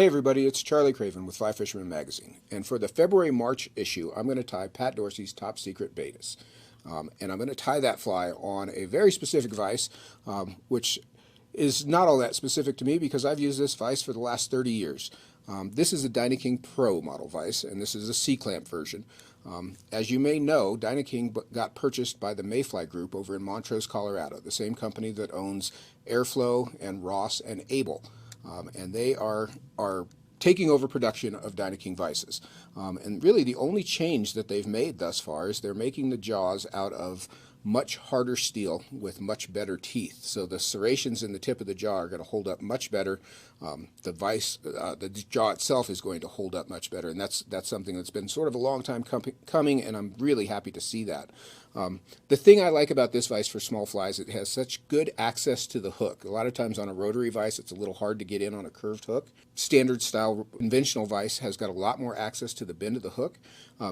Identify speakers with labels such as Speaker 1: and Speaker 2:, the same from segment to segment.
Speaker 1: Hey everybody, it's Charlie Craven with Fly Fisherman Magazine, and for the February-March issue, I'm going to tie Pat Dorsey's Top Secret Baetis. And I'm going to tie that fly on a very specific vise, which is not all that specific to me because I've used this vise for the last 30 years. This is a Dynaking Pro model vise, and this is a C-clamp version. As you may know, Dynaking got purchased by the Mayfly Group over in Montrose, Colorado, the same company that owns Airflow and Ross and Able. And they are taking over production of Dynaking vices. And really the only change that they've made thus far is they're making the jaws out of much harder steel with much better teeth. So the serrations in the tip of the jaw are going to hold up much better. The jaw itself is going to hold up much better, and that's something that's been sort of a long time coming, and I'm really happy to see that. The thing I like about this vise for small flies, it has such good access to the hook. A lot of times on a rotary vise, it's a little hard to get in on a curved hook. Standard style conventional vise has got a lot more access to the bend of the hook.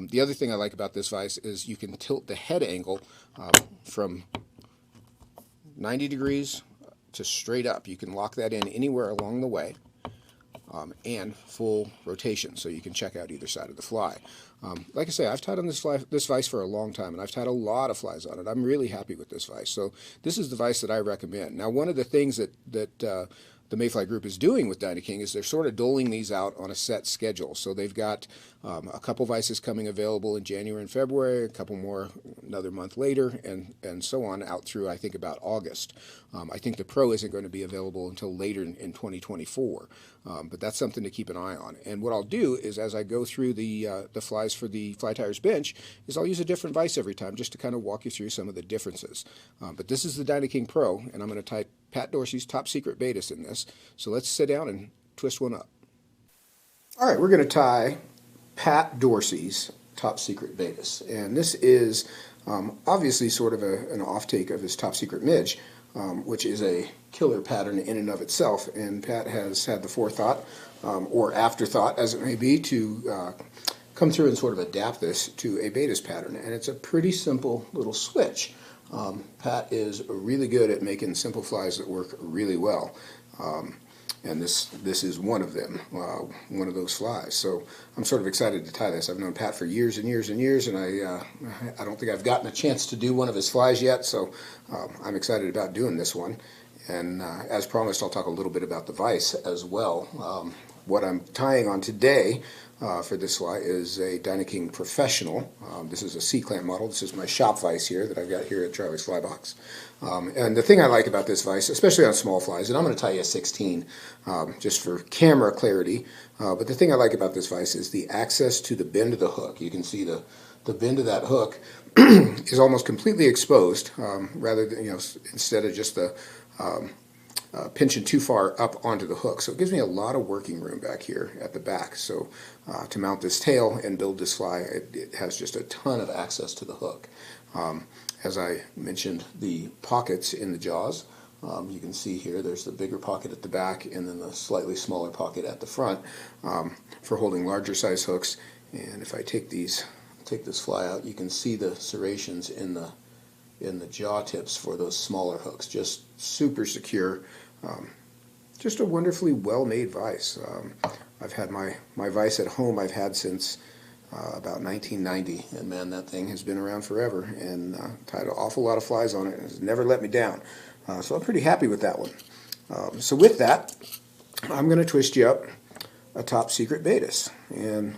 Speaker 1: The other thing I like about this vise is you can tilt the head angle from 90 degrees to straight up. You can lock that in anywhere along the way, and full rotation, so you can check out either side of the fly. Like I say, I've tied on this vise for a long time, and I've tied a lot of flies on it. I'm really happy with this vise. So this is the vise that I recommend. Now, one of the things that the Mayfly Group is doing with Dynaking is they're sort of doling these out on a set schedule. So they've got a couple vices coming available in January and February, a couple more another month later, and so on out through, I think, about August. I think the Pro isn't going to be available until later in 2024, but that's something to keep an eye on. And what I'll do is, as I go through the flies for the Fly Tires bench, is I'll use a different vise every time just to kind of walk you through some of the differences. But this is the Dynaking Pro, and I'm going to tie Pat Dorsey's Top Secret Baetis in this. So let's sit down and twist one up. All right, we're going to tie Pat Dorsey's Top Secret Baetis. And this is obviously sort of an off-take of his Top Secret Midge, which is a killer pattern in and of itself. And Pat has had the forethought, or afterthought as it may be, to come through and sort of adapt this to a Baetis pattern. And it's a pretty simple little switch. Pat is really good at making simple flies that work really well, and this is one of them, one of those flies. So I'm sort of excited to tie this. I've known Pat for years and years and years, and I don't think I've gotten a chance to do one of his flies yet, so I'm excited about doing this one. And as promised, I'll talk a little bit about the vise as well. What I'm tying on today for this fly is a Dynaking Professional. This is a C-clamp model. This is my shop vise here that I've got here at Charlie's Fly Box. And the thing I like about this vise, especially on small flies, and I'm going to tie you a 16 just for camera clarity, but the thing I like about this vise is the access to the bend of the hook. You can see the bend of that hook is almost completely exposed, rather than, instead of just the pinching too far up onto the hook. So it gives me a lot of working room back here at the back. So to mount this tail and build this fly, it has just a ton of access to the hook. As I mentioned, the pockets in the jaws, you can see here there's the bigger pocket at the back and then the slightly smaller pocket at the front for holding larger size hooks. And if I take this fly out, you can see the serrations in the jaw tips for those smaller hooks. Just super secure. Just a wonderfully well-made vise. I've had my vise at home I've had since about 1990, and man, that thing has been around forever, and tied an awful lot of flies on it, and it's never let me down. So I'm pretty happy with that one. So with that, I'm going to twist you up a Top Secret Baetis, and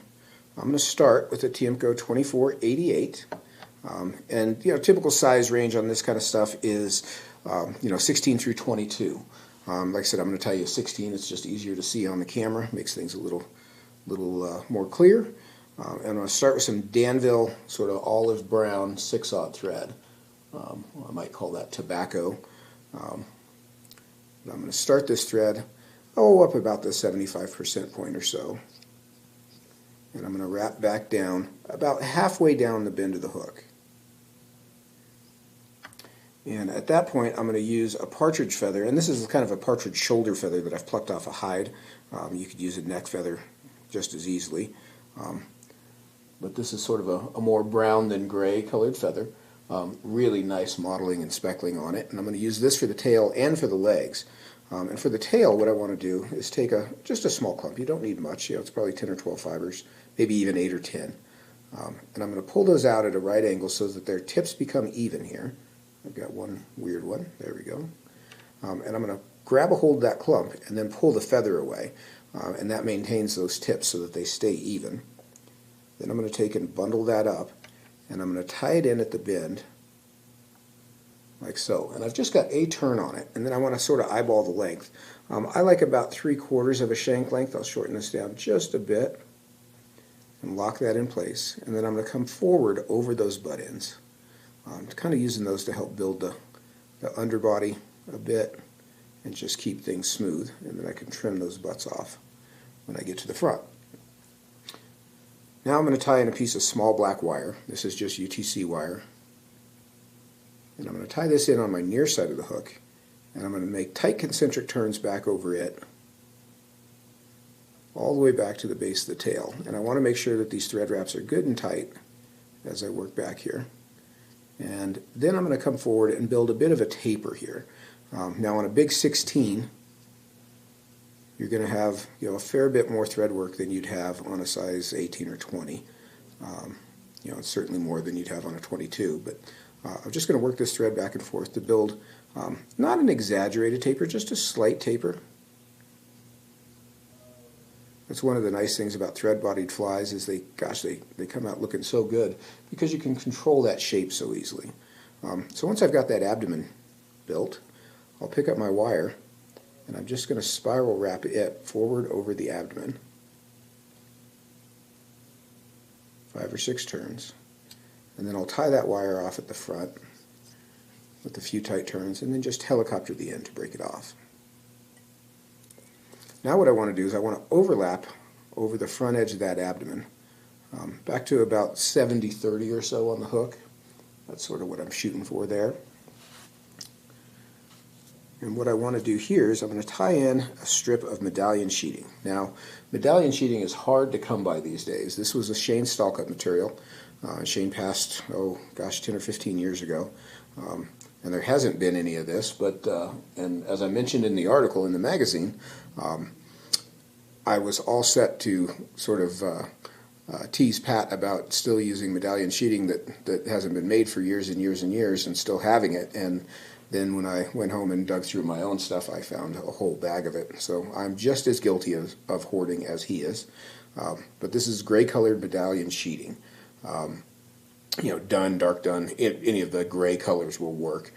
Speaker 1: I'm going to start with a Tiemco 2488. And typical size range on this kind of stuff is 16 through 22. Like I said, I'm going to tell you 16. It's just easier to see on the camera, makes things a little more clear. And I'm going to start with some Danville sort of olive brown 6/0 thread. I might call that tobacco. I'm going to start this thread up about the 75% point or so. And I'm going to wrap back down about halfway down the bend of the hook. And at that point, I'm going to use a partridge feather, and this is kind of a partridge shoulder feather that I've plucked off a hide. You could use a neck feather just as easily. But this is sort of a more brown than gray colored feather. Really nice modeling and speckling on it. And I'm going to use this for the tail and for the legs. And for the tail, what I want to do is take just a small clump. You don't need much. It's probably 10 or 12 fibers, maybe even 8 or 10. And I'm going to pull those out at a right angle so that their tips become even here. I've got one weird one. There we go. And I'm going to grab a hold of that clump and then pull the feather away. And that maintains those tips so that they stay even. Then I'm going to take and bundle that up, and I'm going to tie it in at the bend like so. And I've just got a turn on it, and then I want to sort of eyeball the length. I like about 3/4 of a shank length. I'll shorten this down just a bit and lock that in place. And then I'm going to come forward over those butt ends, kind of using those to help build the underbody a bit and just keep things smooth. And then I can trim those butts off when I get to the front. Now I'm going to tie in a piece of small black wire. This is just UTC wire. And I'm going to tie this in on my near side of the hook, and I'm going to make tight concentric turns back over it all the way back to the base of the tail. And I want to make sure that these thread wraps are good and tight as I work back here. And then I'm going to come forward and build a bit of a taper here. Now on a big 16, you're going to have a fair bit more thread work than you'd have on a size 18 or 20. It's certainly more than you'd have on a 22, but I'm just going to work this thread back and forth to build not an exaggerated taper, just a slight taper. That's one of the nice things about thread-bodied flies is they come out looking so good because you can control that shape so easily. So once I've got that abdomen built, I'll pick up my wire and I'm just going to spiral wrap it forward over the abdomen. 5 or 6 turns. And then I'll tie that wire off at the front with a few tight turns and then just helicopter the end to break it off. Now what I want to do is I want to overlap over the front edge of that abdomen back to about 70-30 or so on the hook. That's sort of what I'm shooting for there. And what I want to do here is I'm going to tie in a strip of medallion sheeting. Now, medallion sheeting is hard to come by these days. This was a Shane Stallcut material. Shane passed, 10 or 15 years ago. And there hasn't been any of this, but and as I mentioned in the article in the magazine, I was all set to sort of tease Pat about still using medallion sheeting that hasn't been made for years and years and years and still having it. And then when I went home and dug through my own stuff, I found a whole bag of it. So I'm just as guilty of hoarding as he is. But this is gray-colored medallion sheeting. Dun, dark dun, any of the gray colors will work.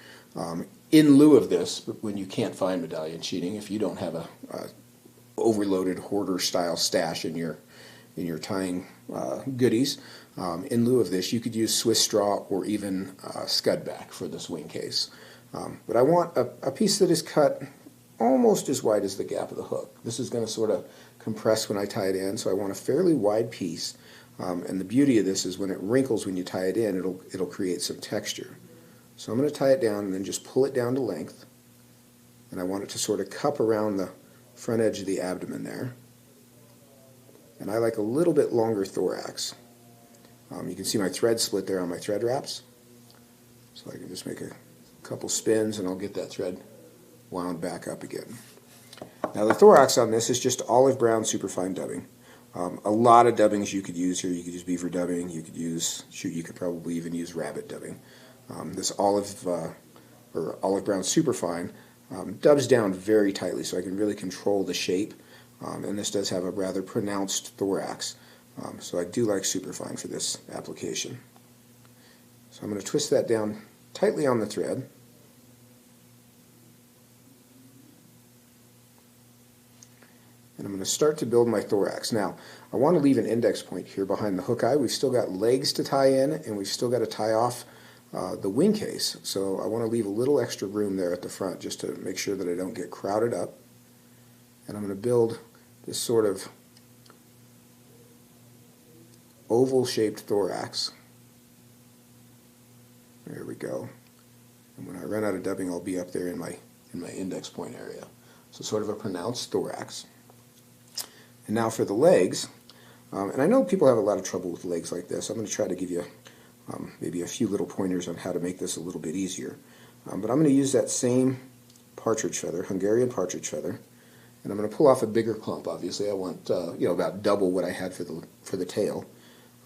Speaker 1: In lieu of this, when you can't find medallion sheeting, if you don't have a overloaded hoarder-style stash in your tying goodies, in lieu of this, you could use Swiss straw or even scudback for this wing case. But I want a piece that is cut almost as wide as the gap of the hook. This is going to sort of compress when I tie it in, so I want a fairly wide piece. And the beauty of this is when it wrinkles when you tie it in, it'll create some texture. So I'm going to tie it down and then just pull it down to length. And I want it to sort of cup around the front edge of the abdomen there. And I like a little bit longer thorax. You can see my thread split there on my thread wraps. So I can just make a couple spins and I'll get that thread wound back up again. Now the thorax on this is just olive brown superfine dubbing. A lot of dubbings you could use here. You could use beaver dubbing. You could probably even use rabbit dubbing. This olive brown superfine dubs down very tightly, so I can really control the shape. And this does have a rather pronounced thorax, so I do like superfine for this application. So I'm going to twist that down tightly on the thread. And I'm going to start to build my thorax. Now, I want to leave an index point here behind the hook eye. We've still got legs to tie in, and we've still got to tie off the wing case. So I want to leave a little extra room there at the front just to make sure that I don't get crowded up. And I'm going to build this sort of oval-shaped thorax. There we go. And when I run out of dubbing, I'll be up there in my index point area. So sort of a pronounced thorax. And now for the legs, and I know people have a lot of trouble with legs like this. I'm going to try to give you maybe a few little pointers on how to make this a little bit easier. But I'm going to use that same partridge feather, Hungarian partridge feather, and I'm going to pull off a bigger clump. Obviously, I want about double what I had for the tail,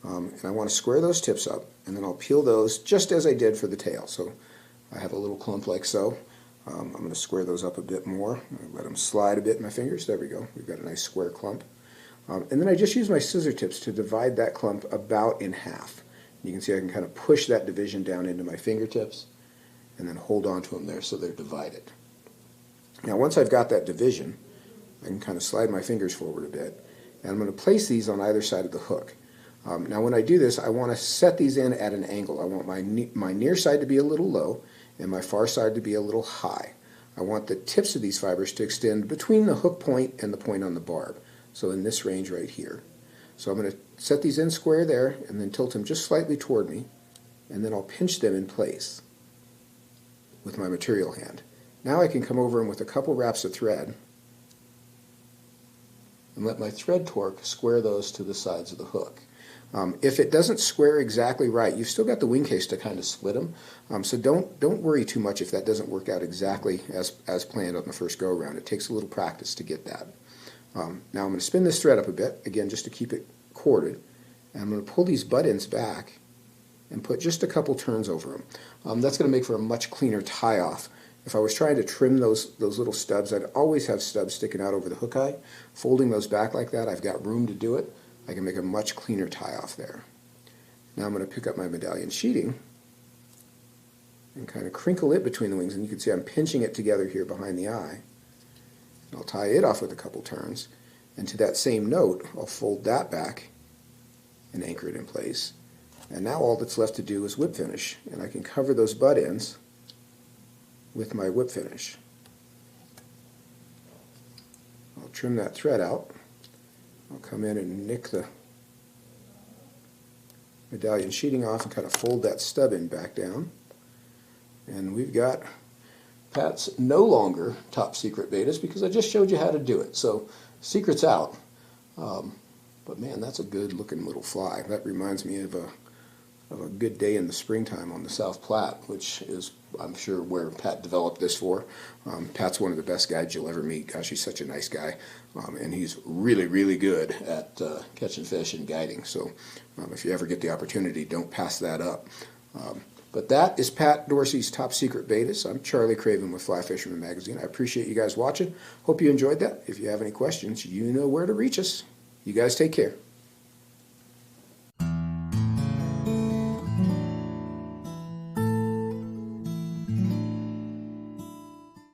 Speaker 1: and I want to square those tips up, and then I'll peel those just as I did for the tail. So I have a little clump like so. I'm going to square those up a bit more. Let them slide a bit in my fingers. There we go. We've got a nice square clump. And then I just use my scissor tips to divide that clump about in half. You can see I can kind of push that division down into my fingertips and then hold on to them there so they're divided. Now once I've got that division, I can kind of slide my fingers forward a bit, and I'm going to place these on either side of the hook. Now when I do this, I want to set these in at an angle. I want my near side to be a little low and my far side to be a little high. I want the tips of these fibers to extend between the hook point and the point on the barb. So in this range right here. So I'm going to set these in square there and then tilt them just slightly toward me, and then I'll pinch them in place with my material hand. Now I can come over and with a couple wraps of thread and let my thread torque square those to the sides of the hook. If it doesn't square exactly right, you've still got the wing case to kind of split them. So don't worry too much if that doesn't work out exactly as planned on the first go around. It takes a little practice to get that. Now I'm going to spin this thread up a bit, again just to keep it corded, and I'm going to pull these butt ends back and put just a couple turns over them. That's going to make for a much cleaner tie-off. If I was trying to trim those little stubs, I'd always have stubs sticking out over the hook eye. Folding those back like that, I've got room to do it. I can make a much cleaner tie-off there. Now I'm going to pick up my medallion sheeting and kind of crinkle it between the wings, and you can see I'm pinching it together here behind the eye. I'll tie it off with a couple turns, and to that same note I'll fold that back and anchor it in place. And now all that's left to do is whip finish, and I can cover those butt ends with my whip finish. I'll trim that thread out. I'll come in and nick the medallion sheeting off and kind of fold that stub end back down, and we've got Pat's no longer top secret Baetis because I just showed you how to do it. So secret's out. But man, that's a good looking little fly. That reminds me of a good day in the springtime on the South Platte, which is, I'm sure, where Pat developed this for. Pat's one of the best guides you'll ever meet. Gosh, he's such a nice guy. And he's really, really good at catching fish and guiding. So if you ever get the opportunity, don't pass that up. But that is Pat Dorsey's Top Secret Baetis. I'm Charlie Craven with Fly Fisherman Magazine. I appreciate you guys watching. Hope you enjoyed that. If you have any questions, you know where to reach us. You guys take care.